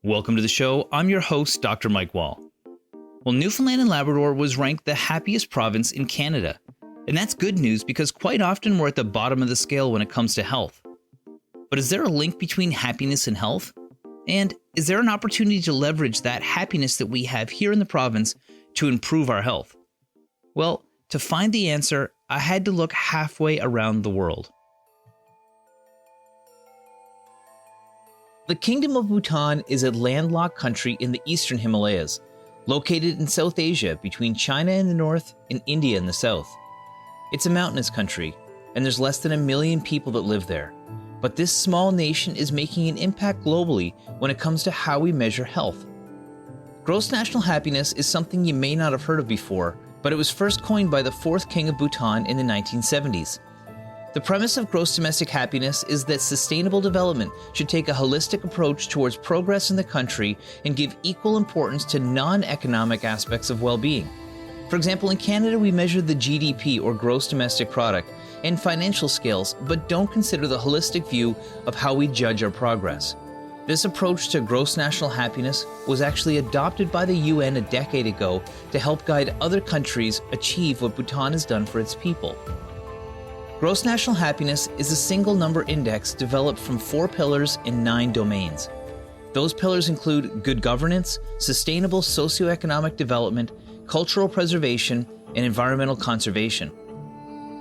Welcome to the show. I'm your host, Dr. Mike Wall. Well, Newfoundland and Labrador was ranked the happiest province in Canada. And that's good news because quite often we're at the bottom of the scale when it comes to health. But is there a link between happiness and health? And is there an opportunity to leverage that happiness that we have here in the province to improve our health? Well, to find the answer, I had to look halfway around the world. The Kingdom of Bhutan is a landlocked country in the Eastern Himalayas, located in South Asia between China in the north and India in the south. It's a mountainous country, and there's less than 1 million people that live there. But this small nation is making an impact globally when it comes to how we measure health. Gross national happiness is something you may not have heard of before, but it was first coined by the 4th King of Bhutan in the 1970s. The premise of gross domestic happiness is that sustainable development should take a holistic approach towards progress in the country and give equal importance to non-economic aspects of well-being. For example, in Canada, we measure the GDP, or gross domestic product, and financial scales, but don't consider the holistic view of how we judge our progress. This approach to gross national happiness was actually adopted by the UN a decade ago to help guide other countries achieve what Bhutan has done for its people. Gross national happiness is a single number index developed from 4 pillars in 9 domains. Those pillars include good governance, sustainable socioeconomic development, cultural preservation, and environmental conservation.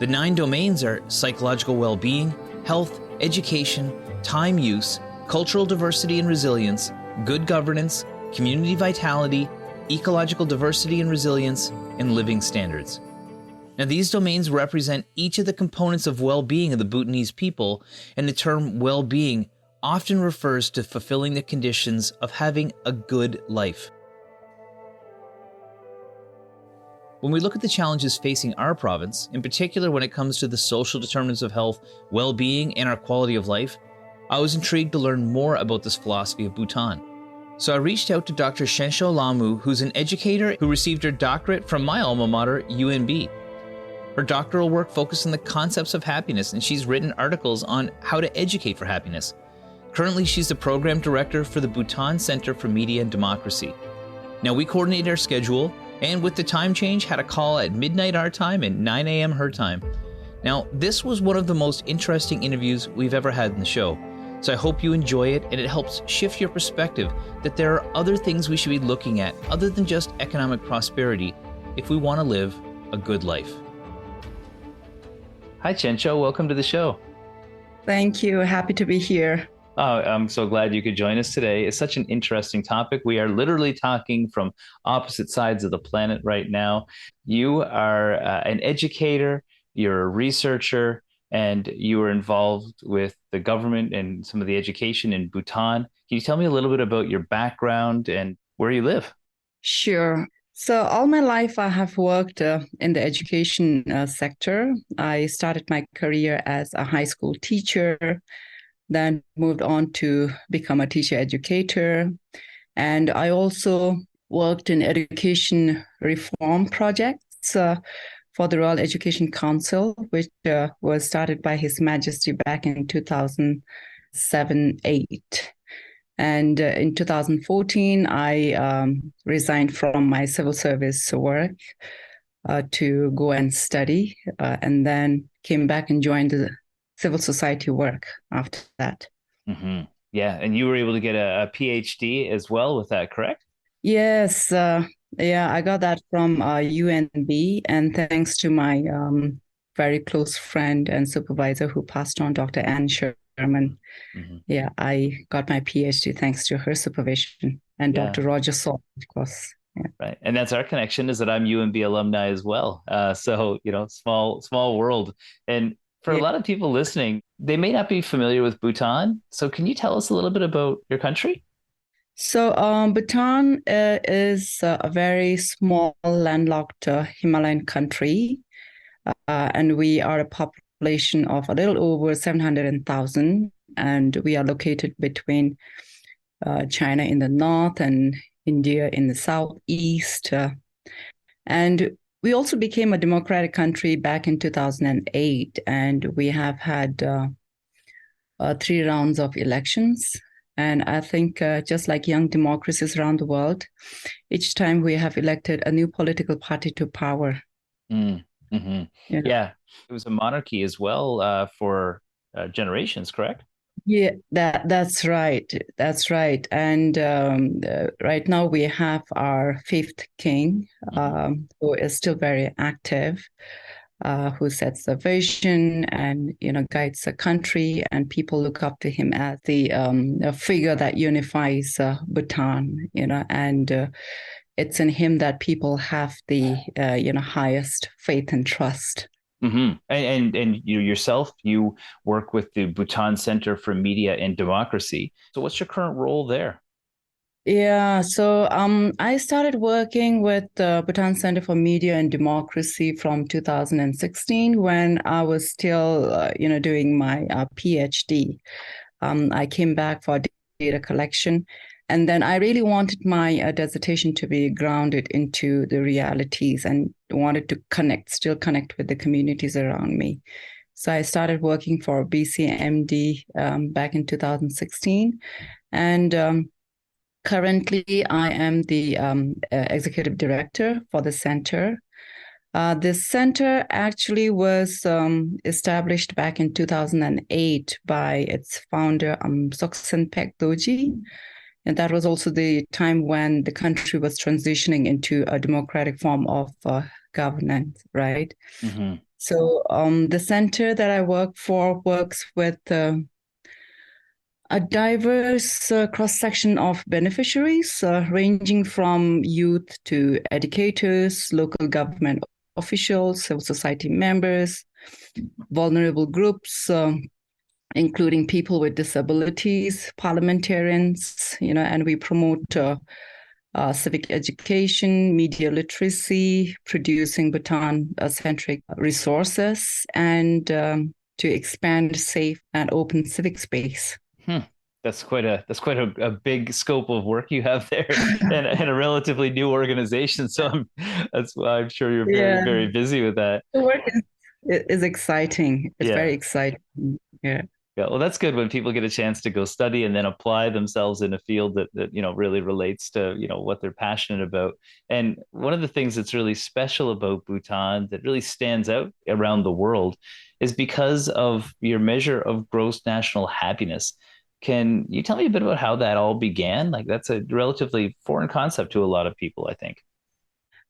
The 9 domains are psychological well-being, health, education, time use, cultural diversity and resilience, good governance, community vitality, ecological diversity and resilience, and living standards. Now, these domains represent each of the components of well-being of the Bhutanese people, and the term well-being often refers to fulfilling the conditions of having a good life. When we look at the challenges facing our province, in particular when it comes to the social determinants of health, well-being, and our quality of life, I was intrigued to learn more about this philosophy of Bhutan. So I reached out to Dr. Chencho Lhamu, who's an educator who received her doctorate from my alma mater, UNB. Her doctoral work focused on the concepts of happiness, and she's written articles on how to educate for happiness. Currently, she's the program director for the Bhutan Center for Media and Democracy. Now, we coordinated our schedule, and with the time change, had a call at midnight our time and 9 a.m. her time. Now, this was one of the most interesting interviews we've ever had in the show, so I hope you enjoy it, and it helps shift your perspective that there are other things we should be looking at other than just economic prosperity if we want to live a good life. Hi, Chencho. Welcome to the show. Thank you. Happy to be here. Oh, I'm so glad you could join us today. It's such an interesting topic. We are literally talking from opposite sides of the planet right now. You are an educator, you're a researcher, and you were involved with the government and some of the education in Bhutan. Can you tell me a little bit about your background and where you live? Sure. So all my life, I have worked in the education sector. I started my career as a high school teacher, then moved on to become a teacher educator. And I also worked in education reform projects for the Royal Education Council, which was started by His Majesty back in 2007-8. And in 2014, I resigned from my civil service work to go and study, and then came back and joined the civil society work after that. Mm-hmm. Yeah, and you were able to get a PhD as well with that, correct? Yes, I got that from UNB, and thanks to my very close friend and supervisor who passed on, Dr. Anne Sherman. Mm-hmm. Yeah, I got my PhD thanks to her supervision, and Dr. Roger Salt, of course. Yeah. Right, and that's our connection, is that I'm UNB alumni as well. So, small world. And for a lot of people listening, they may not be familiar with Bhutan. So can you tell us a little bit about your country? So Bhutan is a very small landlocked Himalayan country, and we are a population of a little over 700,000, and we are located between China in the north and India in the southeast. And we also became a democratic country back in 2008, and we have had 3 rounds of elections. And I think just like young democracies around the world, each time we have elected a new political party to power. Mm, hmm. You know? Yeah, it was a monarchy as well for generations, correct? Yeah, that's right. That's right. And right now we have our fifth king, Hmm. who is still very active, who sets the vision and guides the country, and people look up to him as the a figure that unifies Bhutan. And it's in him that people have the highest faith and trust. Hmm. And you yourself, you work with the Bhutan Center for Media and Democracy. So what's your current role there? Yeah, so I started working with the Bhutan Center for Media and Democracy from 2016 when I was still, doing my PhD. I came back for data collection, and then I really wanted my dissertation to be grounded into the realities and wanted to still connect with the communities around me. So I started working for BCMD back in 2016, and currently, I am the executive director for the center. This center actually was established back in 2008 by its founder, Soksen Pek Doji. And that was also the time when the country was transitioning into a democratic form of governance, right? Hmm. So the center that I work for works with a diverse cross-section of beneficiaries, ranging from youth to educators, local government officials, civil society members, vulnerable groups, including people with disabilities, parliamentarians, and we promote civic education, media literacy, producing Bhutan-centric resources, and to expand safe and open civic space. Hmm. That's quite a big scope of work you have there, and a relatively new organization. So that's why I'm sure you're very, Yeah, very busy with that. the work is exciting. It's very Yeah. exciting. Yeah. Yeah, well, that's good when people get a chance to go study and then apply themselves in a field that really relates to what they're passionate about. And one of the things that's really special about Bhutan that really stands out around the world is because of your measure of gross national happiness. Can you tell me a bit about how that all began? Like that's a relatively foreign concept to a lot of people, I think.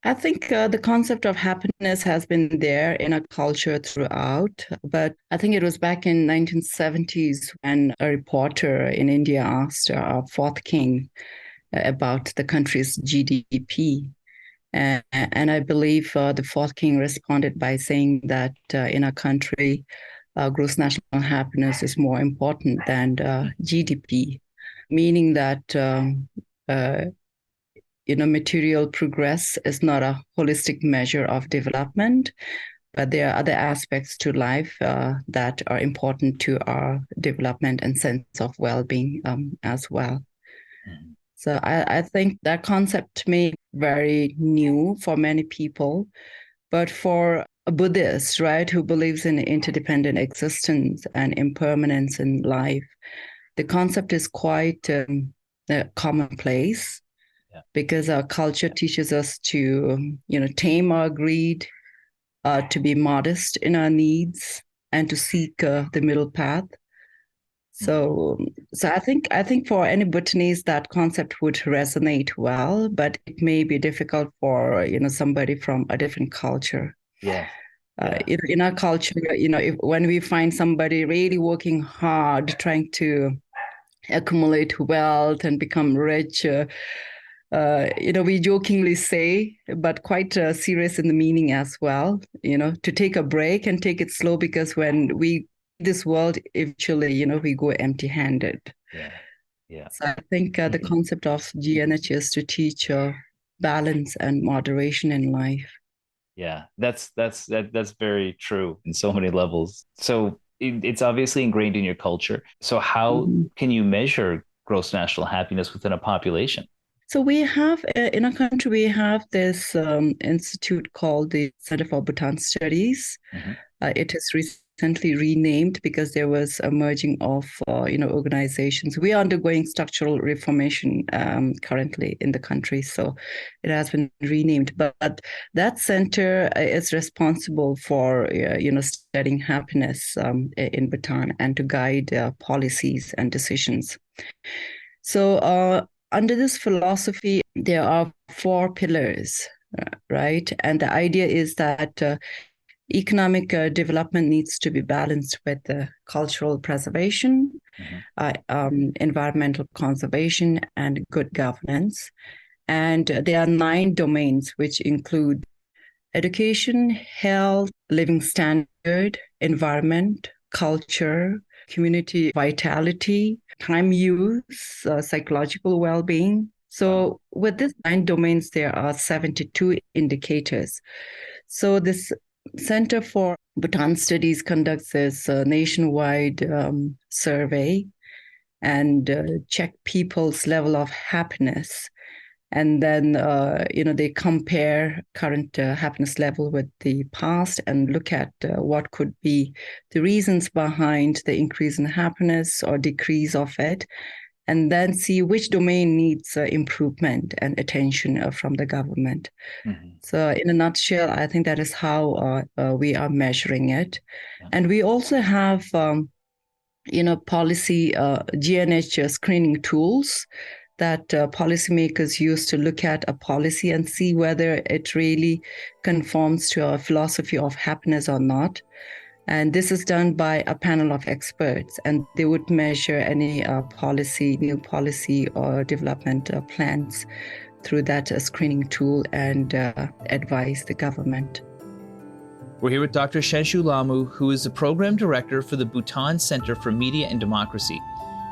I think the concept of happiness has been there in a culture throughout, but I think it was back in 1970s when a reporter in India asked our fourth king about the country's GDP. And I believe the fourth king responded by saying that in our country, gross national happiness is more important than GDP, meaning that material progress is not a holistic measure of development, but there are other aspects to life that are important to our development and sense of well-being as well. Mhm. So I think that concept may be very new for many people, but for a Buddhist, right, who believes in interdependent existence and impermanence in life, the concept is quite commonplace Yeah. because our culture teaches us to, tame our greed, to be modest in our needs, and to seek the middle path. Mhm. So, so I think for any Bhutanese that concept would resonate well, but it may be difficult for somebody from a different culture. Yeah. Yeah. In our culture, if when we find somebody really working hard, trying to accumulate wealth and become rich, we jokingly say, but quite serious in the meaning as well, to take a break and take it slow because when we this world, eventually, we go empty-handed. Yeah. Yeah. So I think the concept of GNH is to teach balance and moderation in life. Yeah, that's very true in so many levels. So it's obviously ingrained in your culture. So how Mhm. can you measure gross national happiness within a population? So we have in our country, we have this institute called the Center for Bhutan Studies. Hmm. It is recently renamed because there was a merging of organizations. We are undergoing structural reformation currently in the country, so it has been renamed. But that center is responsible for studying happiness in Bhutan and to guide policies and decisions. So under this philosophy, there are 4 pillars, right? And the idea is that economic development needs to be balanced with cultural preservation, environmental conservation, and good governance. And there are 9 domains, which include education, health, living standard, environment, culture, community vitality, time use, psychological well-being. So with these 9 domains, there are 72 indicators. So this Center for Bhutan Studies conducts this nationwide survey and check people's level of happiness. And then, they compare current happiness level with the past and look at what could be the reasons behind the increase in happiness or decrease of it, and then see which domain needs improvement and attention from the government. Mm-hmm. So in a nutshell, I think that is how we are measuring it. Yeah. And we also have, policy GNH screening tools that policymakers use to look at a policy and see whether it really conforms to our philosophy of happiness or not. And this is done by a panel of experts, and they would measure any new policy or development plans through that screening tool and advise the government. We're here with Dr. Chencho Lhamu, who is the Program Director for the Bhutan Center for Media and Democracy.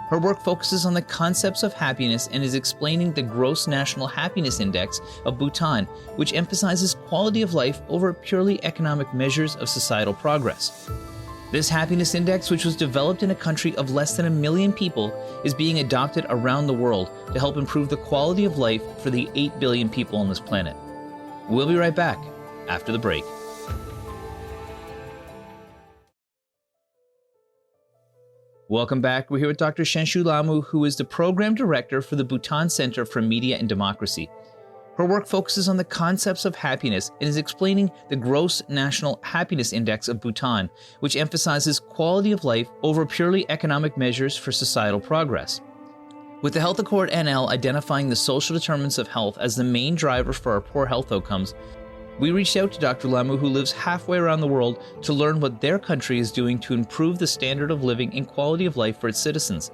Her work focuses on the concepts of happiness and is explaining the Gross National Happiness Index of Bhutan, which emphasizes quality of life over purely economic measures of societal progress. This happiness index, which was developed in a country of less than 1 million people, is being adopted around the world to help improve the quality of life for the 8 billion people on this planet. We'll be right back after the break. Welcome back. We're here with Dr. Chencho Lhamu, who is the Program Director for the Bhutan Center for Media and Democracy. Her work focuses on the concepts of happiness and is explaining the Gross National Happiness Index of Bhutan, which emphasizes quality of life over purely economic measures for societal progress. With the Health Accord NL identifying the social determinants of health as the main driver for our poor health outcomes, we reached out to Dr. Lhamu, who lives halfway around the world, to learn what their country is doing to improve the standard of living and quality of life for its citizens.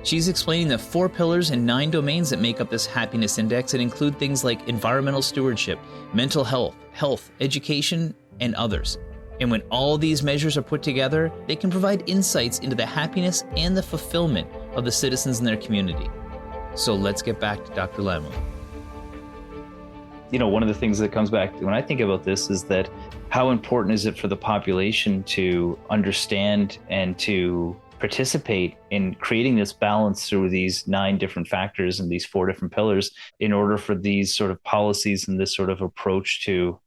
She's explaining the 4 pillars and 9 domains that make up this happiness index and include things like environmental stewardship, mental health, education, and others. And when all these measures are put together, they can provide insights into the happiness and the fulfillment of the citizens in their community. So let's get back to Dr. Lhamu. One of the things that comes back when I think about this is that how important is it for the population to understand and to participate in creating this balance through these 9 different factors and these 4 different pillars in order for these sort of policies and this sort of approach to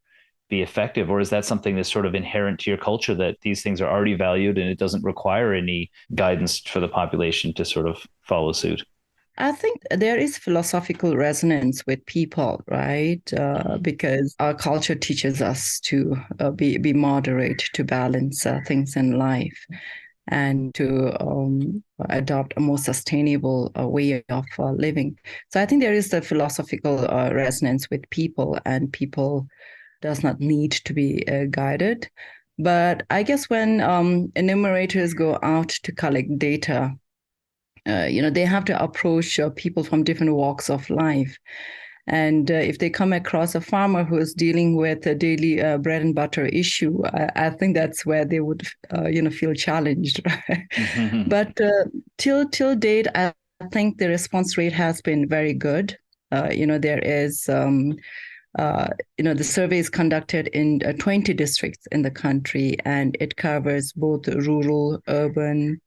be effective? Or is that something that's sort of inherent to your culture, that these things are already valued and it doesn't require any guidance for the population to sort of follow suit? I think there is philosophical resonance with people, right? Because our culture teaches us to be moderate, to balance things in life, and to adopt a more sustainable way of living. So I think there is the philosophical resonance with people, and people does not need to be guided. But I guess when enumerators go out to collect data, they have to approach people from different walks of life. And if they come across a farmer who is dealing with a daily bread and butter issue, I think that's where they would, feel challenged. Mm-hmm. But till date, I think the response rate has been very good. There is, the survey is conducted in 20 districts in the country, and it covers both rural, urban,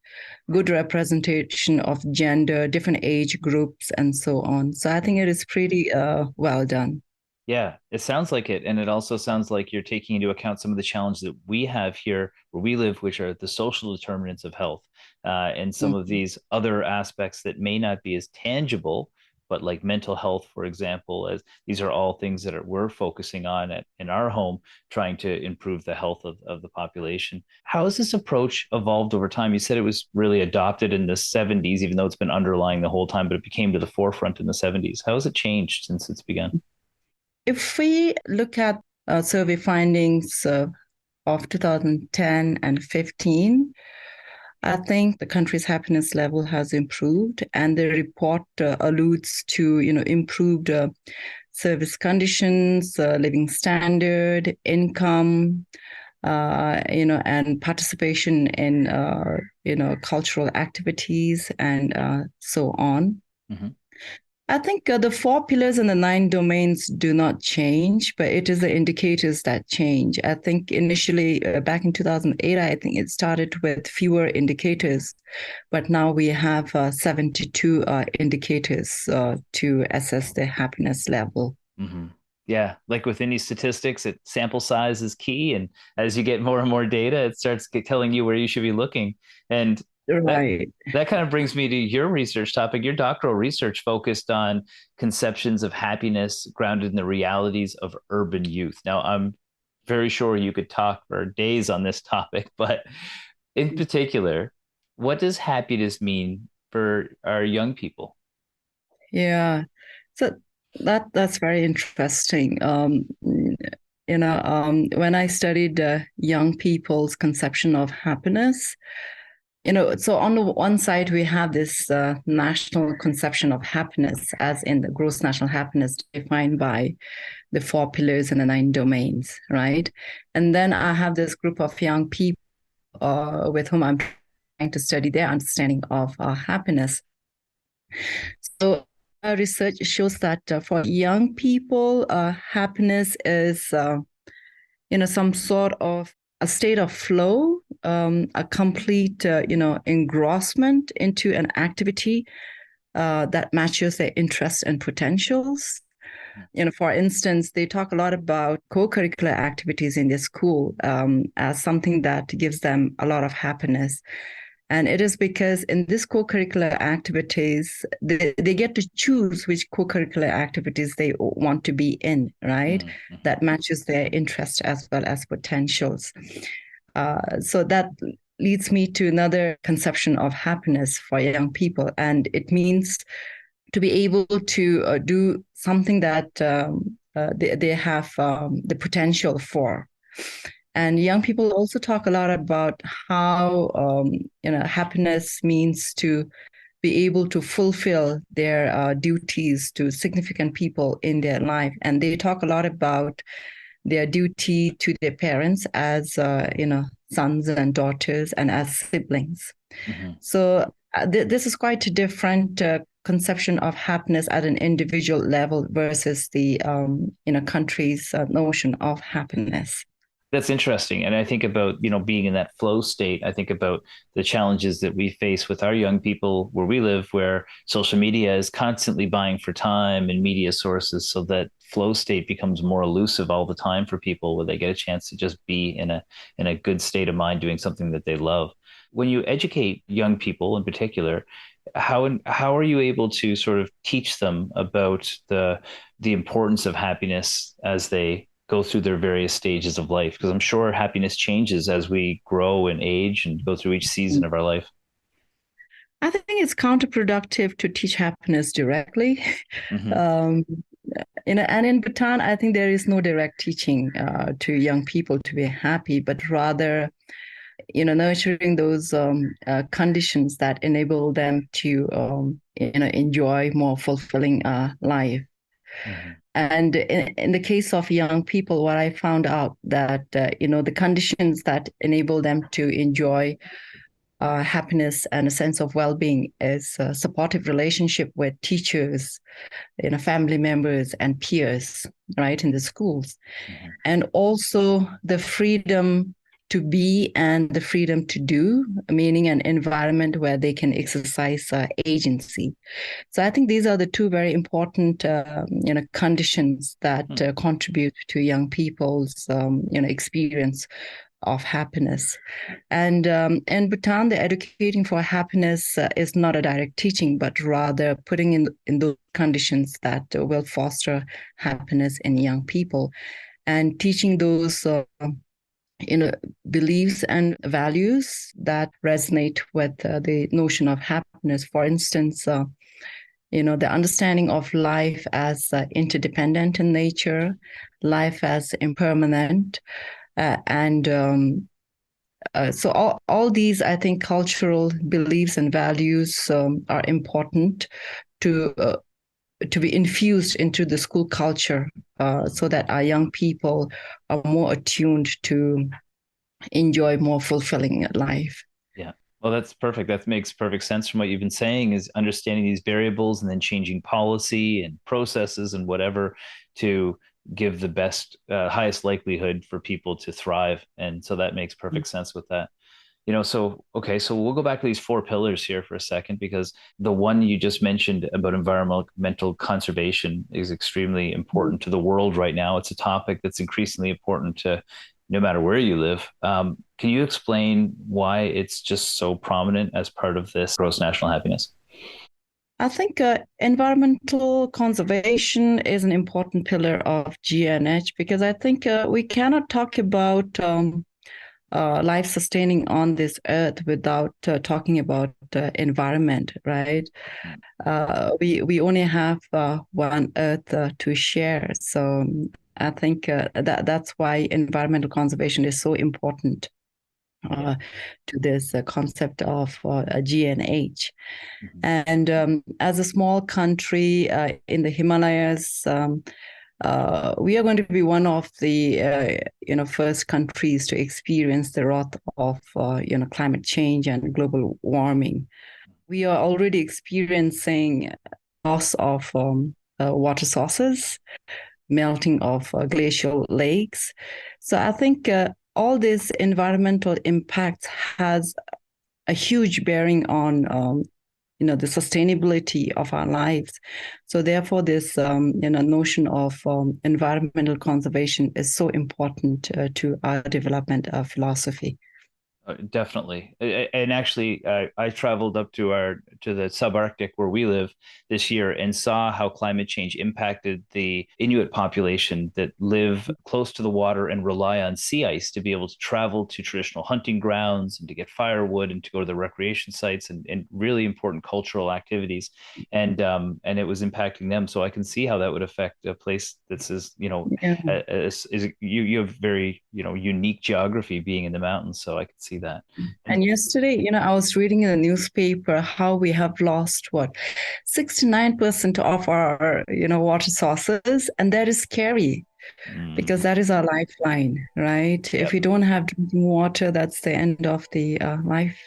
good representation of gender, different age groups, and so on. So I think it is pretty well done. Yeah, it sounds like it. And it also sounds like you're taking into account some of the challenges that we have here where we live, which are the social determinants of health, and some of Mhm. these other aspects that may not be as tangible, but like mental health, for example, as these are all things that we're focusing on in our home, trying to improve the health of the population. How has this approach evolved over time? You said it was really adopted in the 70s, even though it's been underlying the whole time, but it became to the forefront in the 70s. How has it changed since it's begun? If we look at survey findings of 2010 and 15, I think the country's happiness level has improved, and the report alludes to, improved service conditions, living standard, income, and participation in, cultural activities and so on. Mm-hmm. I think the four pillars and the nine domains do not change, but it is the indicators that change. I think initially back in 2008, I think it started with fewer indicators, but now we have 72 indicators to assess the happiness level. Mm-hmm. Yeah, like with any statistics, sample size is key, and as you get more and more data, it starts telling you where you should be looking. And that Right. that kind of brings me to your research topic. Your doctoral research focused on conceptions of happiness grounded in the realities of urban youth. Now, I'm very sure you could talk for days on this topic, but in particular, what does happiness mean for our young people? Yeah. So that's very interesting. When I studied young people's conception of happiness, so on the one side, we have this national conception of happiness, as in the gross national happiness defined by the four pillars and the nine domains, right? And then I have this group of young people with whom I'm trying to study their understanding of happiness. So research shows that for young people, happiness is, some sort of a state of flow, a complete, engrossment into an activity that matches their interests and potentials. For instance, they talk a lot about co-curricular activities in their school as something that gives them a lot of happiness. And it is because in these co-curricular activities, they get to choose which co-curricular activities they want to be in, right? Mm-hmm. That matches their interest as well as potentials. So that leads me to another conception of happiness for young people. And it means to be able to do something that they have the potential for. And young people also talk a lot about how happiness means to be able to fulfill their duties to significant people in their life, and they talk a lot about their duty to their parents as sons and daughters and as siblings. Mm-hmm. So this is quite a different conception of happiness at an individual level versus the country's notion of happiness. That's interesting. And I think about, being in that flow state. I think about the challenges that we face with our young people where we live, where social media is constantly buying for time and media sources, so that flow state becomes more elusive all the time for people, where they get a chance to just be in a good state of mind doing something that they love. When you educate young people in particular, how are you able to sort of teach them about the importance of happiness as they go through their various stages of life? Because I'm sure happiness changes as we grow and age and go through each season of our life. I think it's counterproductive to teach happiness directly. Mm-hmm. And in Bhutan, I think there is no direct teaching to young people to be happy, but rather, nurturing those conditions that enable them to, enjoy more fulfilling life. Mm-hmm. And in the case of young people, what I found out that, the conditions that enable them to enjoy happiness and a sense of well-being is a supportive relationship with teachers, family members and peers, right, in the schools. Mm-hmm. And also the freedom to be and the freedom to do, meaning an environment where they can exercise agency. So I think these are the two very important, conditions that contribute to young people's, experience of happiness. And in Bhutan, the educating for happiness is not a direct teaching, but rather putting in those conditions that will foster happiness in young people, and teaching those beliefs and values that resonate with the notion of happiness. For instance, the understanding of life as interdependent in nature, life as impermanent, so all these, I think, cultural beliefs and values are important to be infused into the school culture, so that our young people are more attuned to enjoy more fulfilling life. Yeah. Well, that's perfect. That makes perfect sense from what you've been saying, is understanding these variables and then changing policy and processes and whatever to give the best, highest likelihood for people to thrive. And so that makes perfect sense with that. So we'll go back to these 4 pillars here for a second, because the one you just mentioned about environmental conservation is extremely important to the world right now. It's a topic that's increasingly important to no matter where you live. Can you explain why it's just so prominent as part of this gross national happiness? I think environmental conservation is an important pillar of GNH, because I think we cannot talk about life sustaining on this earth without talking about environment, right? We only have one earth to share. So I think that's why environmental conservation is so important to this concept of GNH. And as a small country in the Himalayas, we are going to be one of the first countries to experience the wrath of climate change and global warming. We are already experiencing loss of water sources, melting of glacial lakes. So I think all this environmental impact has a huge bearing on the sustainability of our lives. So therefore, this notion of environmental conservation is so important to our development of philosophy. Definitely. And actually, I traveled up to the subarctic where we live this year and saw how climate change impacted the Inuit population that live close to the water and rely on sea ice to be able to travel to traditional hunting grounds and to get firewood and to go to the recreation sites and really important cultural activities. And it was impacting them. So I can see how that would affect a place that's you have very, unique geography being in the mountains. So I can see that. And yesterday, I was reading in the newspaper how we have lost 69% of our, water sources. And that is scary because that is our lifeline, right? Yep. If we don't have drinking water, that's the end of the life.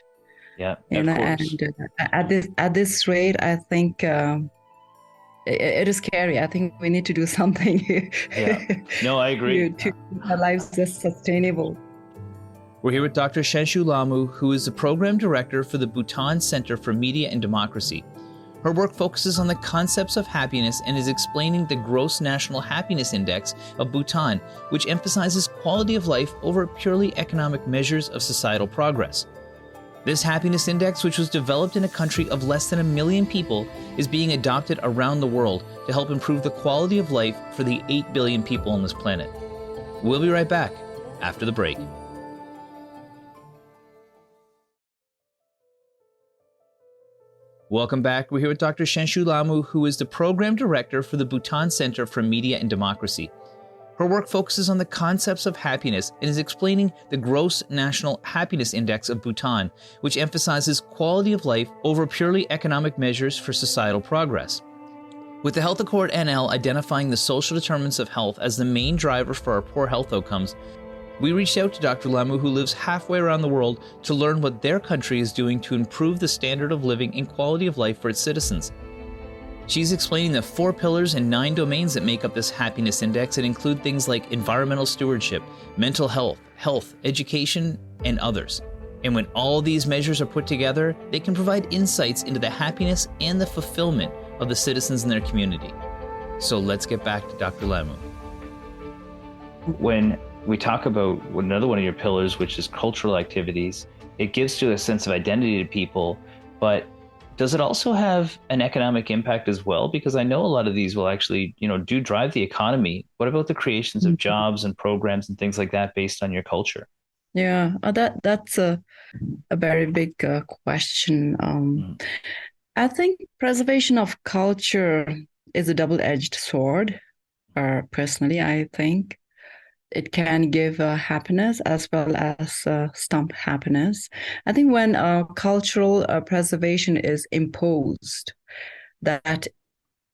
Yeah. And at this rate, I think it is scary. I think we need to do something. Yeah. No, I agree. to keep our lives just sustainable. We're here with Dr. Chencho Lhamu, who is the Program Director for the Bhutan Center for Media and Democracy. Her work focuses on the concepts of happiness and is explaining the Gross National Happiness Index of Bhutan, which emphasizes quality of life over purely economic measures of societal progress. This happiness index, which was developed in a country of less than 1 million people, is being adopted around the world to help improve the quality of life for the 8 billion people on this planet. We'll be right back after the break. Welcome back. We're here with Dr. Chencho Lhamu, who is the Program Director for the Bhutan Center for Media and Democracy. Her work focuses on the concepts of happiness and is explaining the Gross National Happiness Index of Bhutan, which emphasizes quality of life over purely economic measures for societal progress. With the Health Accord NL identifying the social determinants of health as the main driver for our poor health outcomes, we reached out to Dr. Lhamu, who lives halfway around the world, to learn what their country is doing to improve the standard of living and quality of life for its citizens. She's explaining the 4 pillars and 9 domains that make up this happiness index and include things like environmental stewardship, mental health, health, education, and others. And when all these measures are put together, they can provide insights into the happiness and the fulfillment of the citizens in their community. So let's get back to Dr. Lhamu. When we talk about another one of your pillars, which is cultural activities, it gives you a sense of identity to people, but does it also have an economic impact as well? Because I know a lot of these will actually, do drive the economy. What about the creations of jobs and programs and things like that based on your culture? Yeah, that's a very big question. I think preservation of culture is a double-edged sword. Personally, I think it can give happiness as well as stump happiness. I think when cultural preservation is imposed, that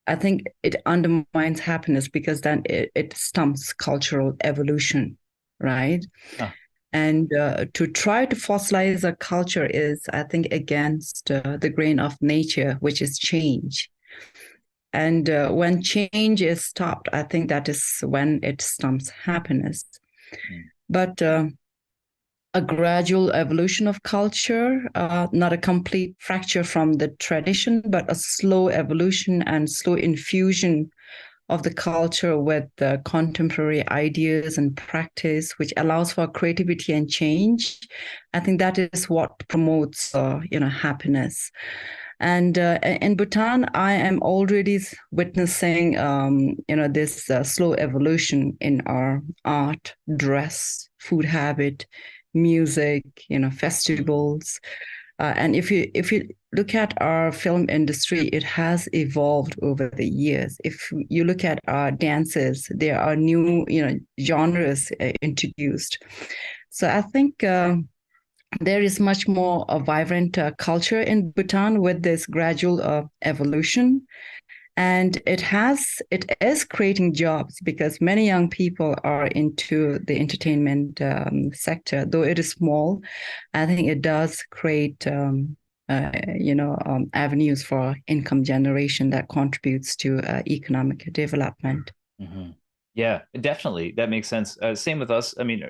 I think it undermines happiness, because then it stumps cultural evolution, right? Huh. And to try to fossilize a culture is, I think, against the grain of nature, which is change. And when change is stopped, I think that is when it stumps happiness. But a gradual evolution of culture, not a complete fracture from the tradition, but a slow evolution and slow infusion of the culture with the contemporary ideas and practice, which allows for creativity and change. I think that is what promotes, happiness. And in Bhutan, I am already witnessing, this slow evolution in our art, dress, food habit, music, festivals. And if you look at our film industry, it has evolved over the years. If you look at our dances, there are new, genres introduced. So I think there is much more a vibrant culture in Bhutan with this gradual evolution. And it is creating jobs, because many young people are into the entertainment sector. Though it is small, I think it does create, avenues for income generation that contributes to economic development. Mm-hmm. Yeah, definitely. That makes sense. Same with us. I mean,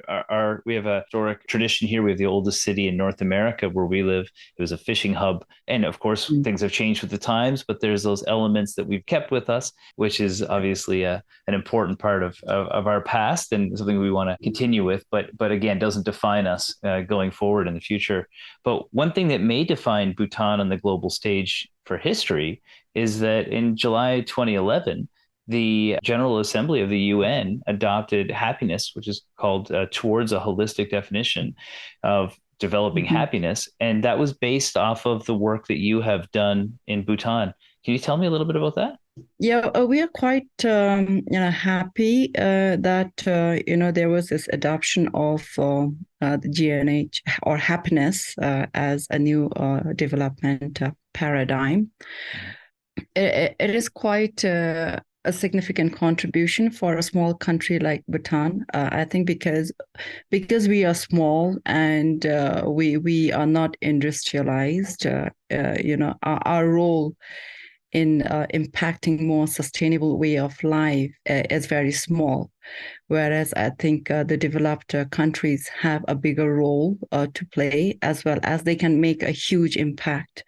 we have a historic tradition here. We have the oldest city in North America where we live. It was a fishing hub. And of course, things have changed with the times, but there's those elements that we've kept with us, which is obviously an important part of our past and something we want to continue with. But again, doesn't define us going forward in the future. But one thing that may define Bhutan on the global stage for history is that in July 2011, the General Assembly of the UN adopted happiness, which is called Towards a Holistic Definition of Developing Happiness. And that was based off of the work that you have done in Bhutan. Can you tell me a little bit about that? Yeah, we are quite happy that there was this adoption of the GNH, or happiness, as a new development paradigm. It is quite a significant contribution for a small country like Bhutan. I think because we are small and we are not industrialized, our role in impacting more sustainable way of life is very small. Whereas I think the developed countries have a bigger role to play, as well as they can make a huge impact.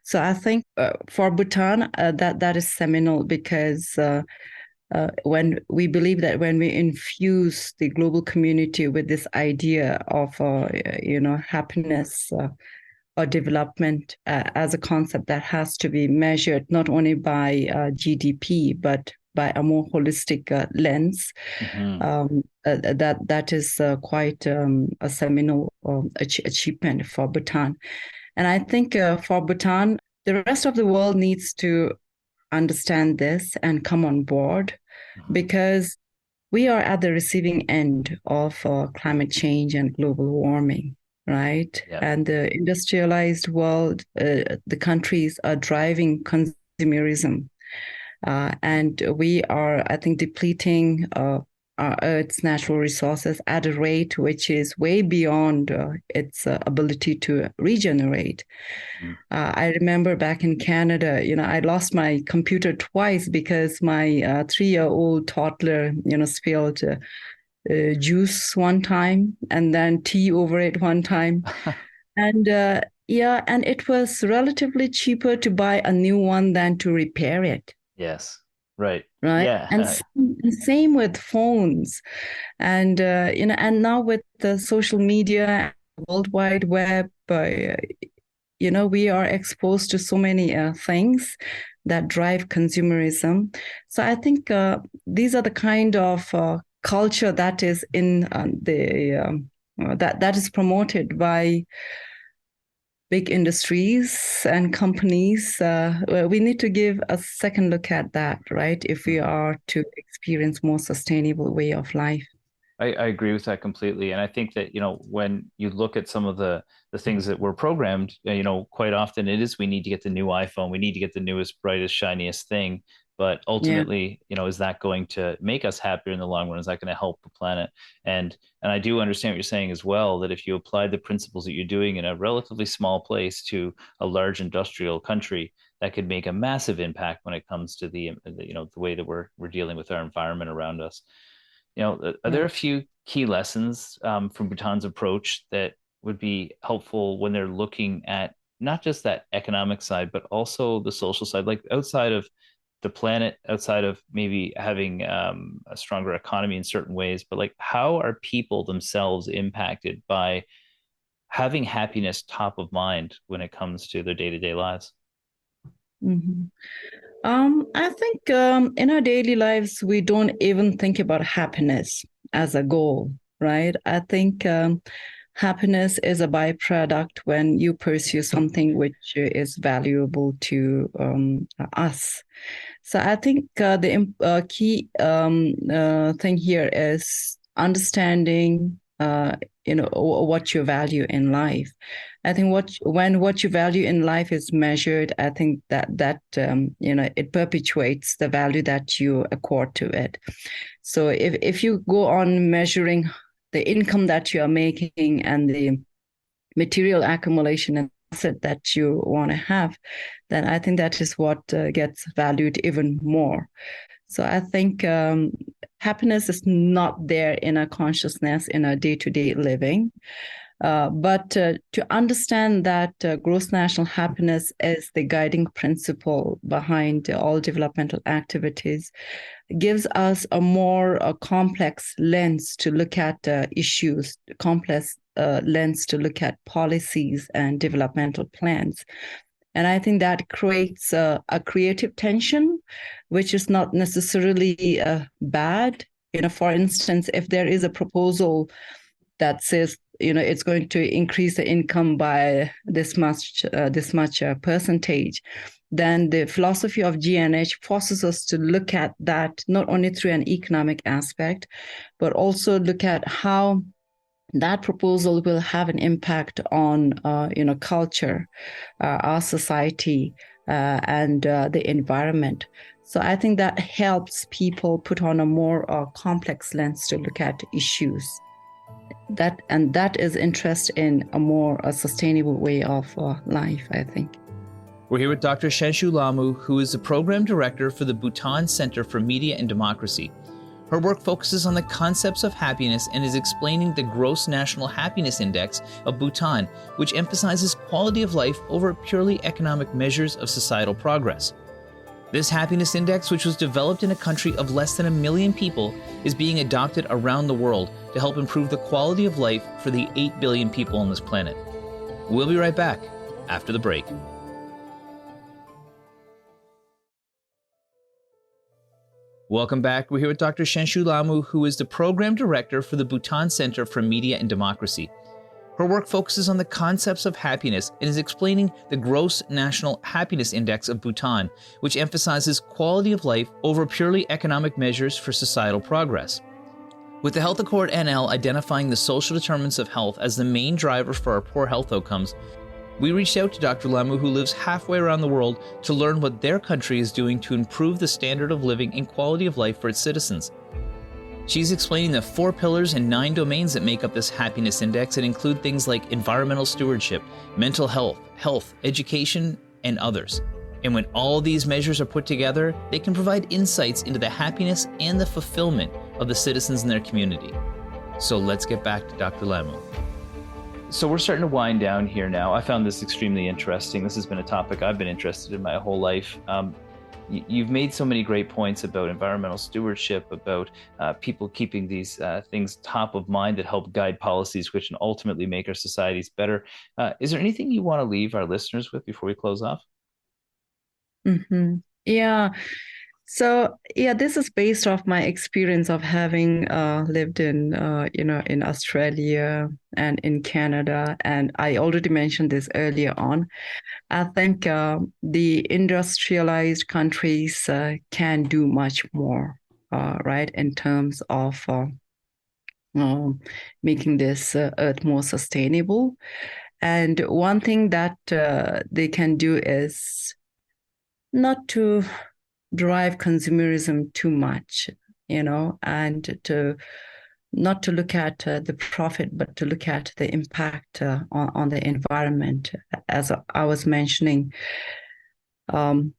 So I think for Bhutan, that is seminal, because when we believe that when we infuse the global community with this idea of happiness or development as a concept that has to be measured not only by GDP but by a more holistic lens, that is quite a seminal achievement for Bhutan. And I think for Bhutan, the rest of the world needs to understand this and come on board, because we are at the receiving end of climate change and global warming, right? Yeah. And the industrialized world, the countries are driving consumerism. And we are, I think, depleting our Earth's natural resources at a rate which is way beyond its ability to regenerate. I remember back in Canada, I lost my computer twice because my 3-year-old toddler, spilled juice one time and then tea over it one time. And and it was relatively cheaper to buy a new one than to repair it. Yes. Right. Right. Yeah. And same with phones. And, and now with the social media, World Wide Web, we are exposed to so many things that drive consumerism. So I think these are the kind of culture that is in that is promoted by big industries and companies. We need to give a second look at that, right? If we are to experience more sustainable way of life. I agree with that completely. And I think that, when you look at some of the things that were programmed, quite often it is, we need to get the new iPhone, we need to get the newest, brightest, shiniest thing. But ultimately, is that going to make us happier in the long run? Is that going to help the planet? And I do understand what you're saying as well, that if you apply the principles that you're doing in a relatively small place to a large industrial country, that could make a massive impact when it comes to the way that we're dealing with our environment around us. Are there a few key lessons from Bhutan's approach that would be helpful when they're looking at not just that economic side, but also the social side, like outside of the planet, outside of maybe having a stronger economy in certain ways, but like, how are people themselves impacted by having happiness top of mind when it comes to their day-to-day lives? Mm-hmm. I think in our daily lives, we don't even think about happiness as a goal, right? I think happiness is a byproduct when you pursue something which is valuable to us. So I think the key thing here is understanding, what you value in life. I think when what you value in life is measured, I think that it perpetuates the value that you accord to it. So if you go on measuring the income that you are making and the material accumulation and asset that you want to have, then I think that is what gets valued even more. So I think happiness is not there in our consciousness in our day-to-day living. But to understand that gross national happiness is the guiding principle behind all developmental activities gives us a more complex lens to look at issues, complex lens to look at policies and developmental plans. And I think that creates a creative tension, which is not necessarily bad. For instance, if there is a proposal that says, it's going to increase the income by this much percentage, then the philosophy of GNH forces us to look at that not only through an economic aspect, but also look at how that proposal will have an impact on, culture, our society, and the environment. So I think that helps people put on a more complex lens to look at issues. That is interest in a more sustainable way of life, I think. We're here with Dr. Chencho Lhamu, who is the Program Director for the Bhutan Center for Media and Democracy. Her work focuses on the concepts of happiness and is explaining the Gross National Happiness Index of Bhutan, which emphasizes quality of life over purely economic measures of societal progress. This happiness index, which was developed in a country of less than 1 million people, is being adopted around the world to help improve the quality of life for the 8 billion people on this planet. We'll be right back after the break. Welcome back. We're here with Dr. Chencho Lhamu, who is the Program Director for the Bhutan Center for Media and Democracy. Her work focuses on the concepts of happiness and is explaining the Gross National Happiness Index of Bhutan, which emphasizes quality of life over purely economic measures for societal progress. With the Health Accord NL identifying the social determinants of health as the main driver for our poor health outcomes, we reached out to Dr. Lhamu, who lives halfway around the world, to learn what their country is doing to improve the standard of living and quality of life for its citizens. She's explaining the 4 pillars and 9 domains that make up this happiness index and include things like environmental stewardship, mental health, education, and others. And when all these measures are put together, they can provide insights into the happiness and the fulfillment of the citizens in their community. So let's get back to Dr. Lhamu. So we're starting to wind down here now. I found this extremely interesting. This has been a topic I've been interested in my whole life. You've made so many great points about environmental stewardship, about people keeping these things top of mind that help guide policies, which can ultimately make our societies better. Is there anything you want to leave our listeners with before we close off? Mm-hmm. Yeah. So this is based off my experience of having lived in in Australia and in Canada, and I already mentioned this earlier on. I think the industrialized countries can do much more, right, in terms of making this earth more sustainable. And one thing that they can do is not to drive consumerism too much, and to not to look at the profit, but to look at the impact on the environment. As I was mentioning, in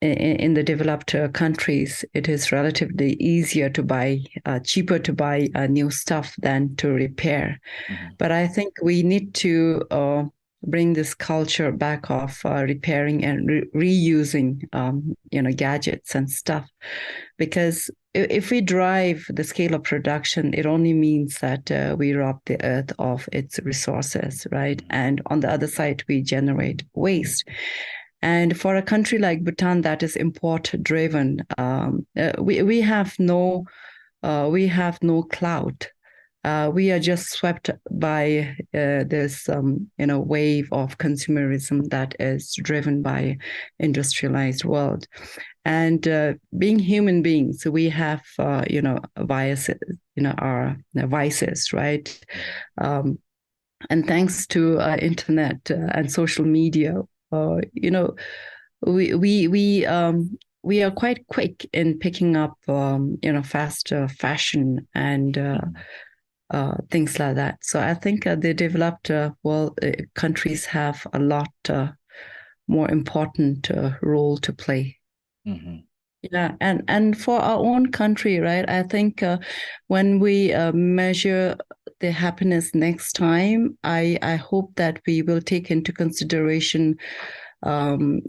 the developed countries, it is relatively easier to buy, cheaper to buy new stuff than to repair. Mm-hmm. But I think we need to bring this culture back of repairing and reusing, gadgets and stuff. Because if we drive the scale of production, it only means that we rob the earth of its resources, right? And on the other side, we generate waste. And for a country like Bhutan that is import-driven, we have no clout. We are just swept by this wave of consumerism that is driven by industrialized world. And being human beings, we have biases, our vices, right? And thanks to internet and social media, we are quite quick in picking up fast fashion and things like that. So I think the developed countries have a lot more important role to play. Mm-hmm. Yeah, and for our own country, right? I think when we measure the happiness next time, I hope that we will take into consideration the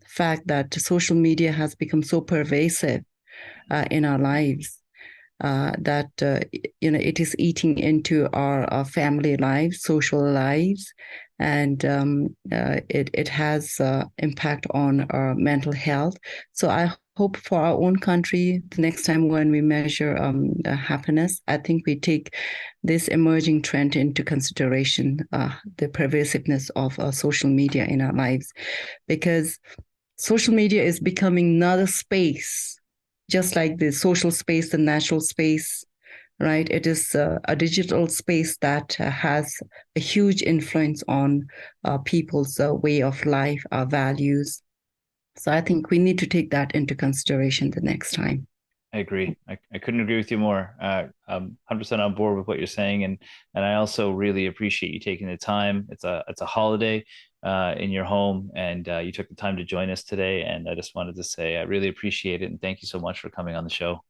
fact that social media has become so pervasive in our lives. That it is eating into our family lives, social lives, and it has impact on our mental health. So I hope for our own country, the next time when we measure happiness, I think we take this emerging trend into consideration, the pervasiveness of social media in our lives, because social media is becoming another space. Just like the social space, the natural space, right? It is a digital space that has a huge influence on people's way of life, our values. So I think we need to take that into consideration the next time. I agree. I couldn't agree with you more. I'm 100% on board with what you're saying, and I also really appreciate you taking the time. It's a holiday in your home, and you took the time to join us today. And I just wanted to say I really appreciate it, and thank you so much for coming on the show.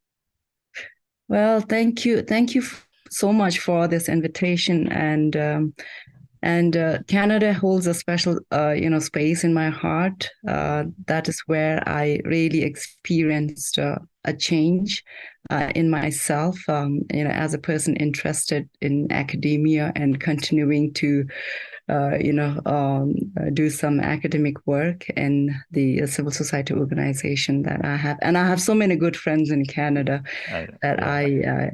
Well, thank you so much for this invitation, and Canada holds a special space in my heart. That is where I really experienced a change in myself, as a person interested in academia and continuing to do some academic work in the civil society organization that I have. And I have so many good friends in Canada that I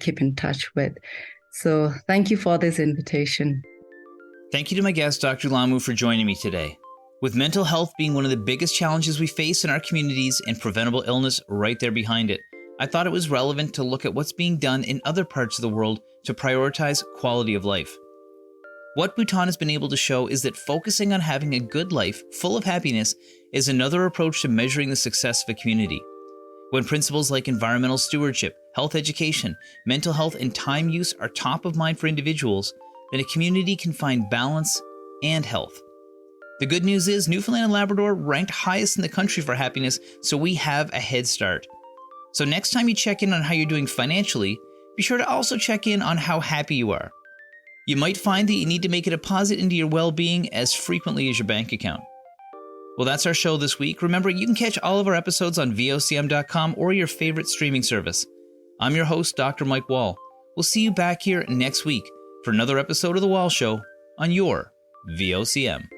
keep in touch with. So thank you for this invitation. Thank you to my guest, Dr. Lhamu, for joining me today. With mental health being one of the biggest challenges we face in our communities and preventable illness right there behind it, I thought it was relevant to look at what's being done in other parts of the world to prioritize quality of life. What Bhutan has been able to show is that focusing on having a good life full of happiness is another approach to measuring the success of a community. When principles like environmental stewardship, health education, mental health, and time use are top of mind for individuals, then a community can find balance and health. The good news is Newfoundland and Labrador ranked highest in the country for happiness, so we have a head start. So next time you check in on how you're doing financially, be sure to also check in on how happy you are. You might find that you need to make a deposit into your well-being as frequently as your bank account. Well, that's our show this week. Remember, you can catch all of our episodes on vocm.com or your favorite streaming service. I'm your host, Dr. Mike Wall. We'll see you back here next week for another episode of The Wall Show on your VOCM.